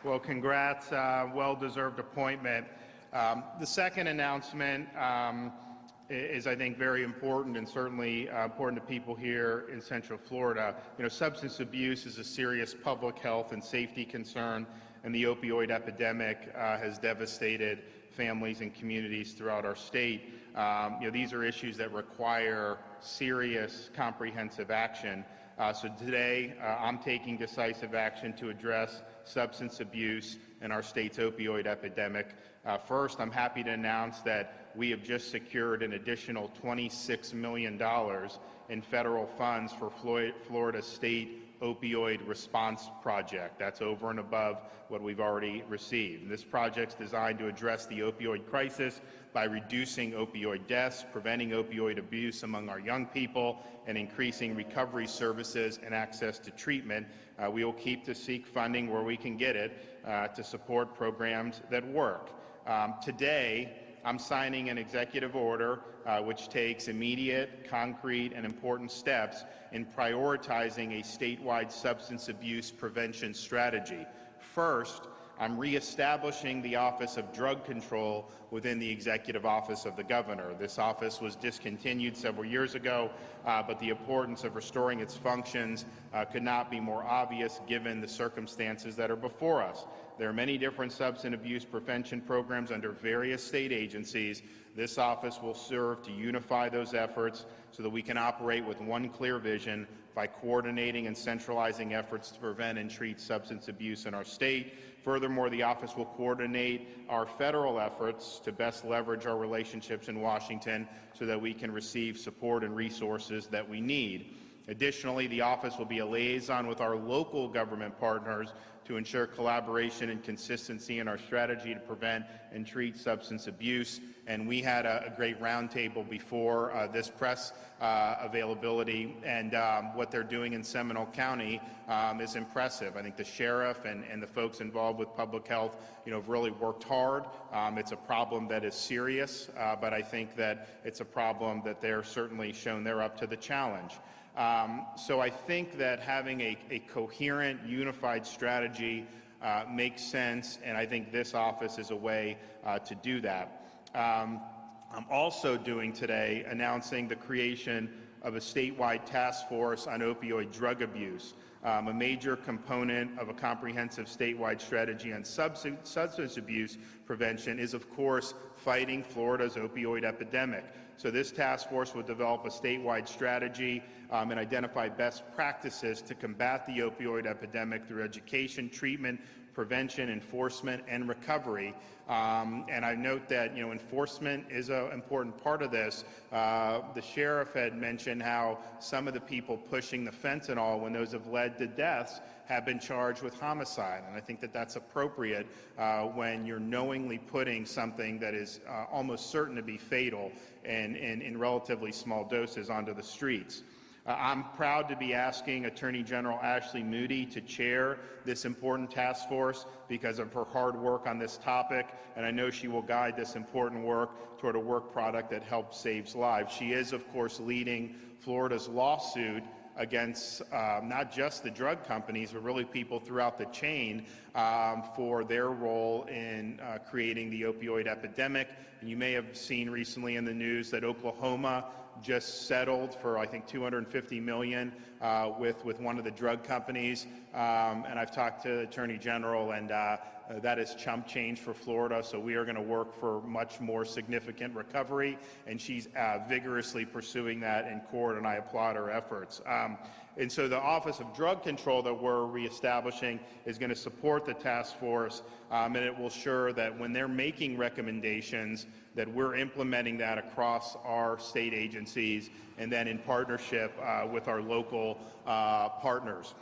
Well, congrats. Well-deserved appointment. The second announcement is, I think, very important and certainly important to people here in Central Florida. Substance abuse is a serious public health and safety concern, and the opioid epidemic has devastated families and communities throughout our state. These are issues that require serious, comprehensive action. So today, I'm taking decisive action to address substance abuse in our state's opioid epidemic. First, I'm happy to announce that we have just secured an additional $26 million in federal funds for Florida State opioid response project. That's over and above what we've already received. This project's designed to address the opioid crisis by reducing opioid deaths, preventing opioid abuse among our young people, and increasing recovery services and access to treatment. We will keep to seek funding where we can get it to support programs that work. Today, I'm signing an executive order which takes immediate, concrete, and important steps in prioritizing a statewide substance abuse prevention strategy. First, I'm reestablishing the Office of Drug Control within the Executive Office of the Governor. This office was discontinued several years ago, but the importance of restoring its functions could not be more obvious given the circumstances that are before us. There are many different substance abuse prevention programs under various state agencies. This office will serve to unify those efforts so that we can operate with one clear vision by coordinating and centralizing efforts to prevent and treat substance abuse in our state. Furthermore, the office will coordinate our federal efforts to best leverage our relationships in Washington so that we can receive support and resources that we need. Additionally, the office will be a liaison with our local government partners to ensure collaboration and consistency in our strategy to prevent and treat substance abuse. And we had a great roundtable before this press availability, and what they're doing in Seminole County is impressive. I think the sheriff and the folks involved with public health, have really worked hard. It's a problem that is serious, but I think that it's a problem that they're certainly shown they're up to the challenge. So I think that having a coherent, unified strategy makes sense, and I think this office is a way to do that. I'm also doing today announcing the creation of a statewide task force on opioid drug abuse. A major component of a comprehensive statewide strategy on substance abuse prevention is, of course, fighting Florida's opioid epidemic. So this task force will develop a statewide strategy and identify best practices to combat the opioid epidemic through education, treatment, prevention, enforcement, and recovery. And I note that enforcement is an important part of this. The sheriff had mentioned how some of the people pushing the fentanyl, when those have led to deaths, have been charged with homicide. And I think that that's appropriate when you're knowingly putting something that is almost certain to be fatal and in relatively small doses onto the streets. I'm proud to be asking Attorney General Ashley Moody to chair this important task force because of her hard work on this topic, and I know she will guide this important work toward a work product that helps save lives. She is, of course, leading Florida's lawsuit against not just the drug companies, but really people throughout the chain for their role in creating the opioid epidemic. And you may have seen recently in the news that Oklahoma just settled for, I think, $250 million with one of the drug companies. And I've talked to the Attorney General, and that is chump change for Florida. So we are going to work for much more significant recovery, and she's vigorously pursuing that in court, and I applaud her efforts. And so the Office of Drug Control that we're reestablishing is going to support the task force, and it will ensure that when they're making recommendations, that we're implementing that across our state agencies and then in partnership with our local partners.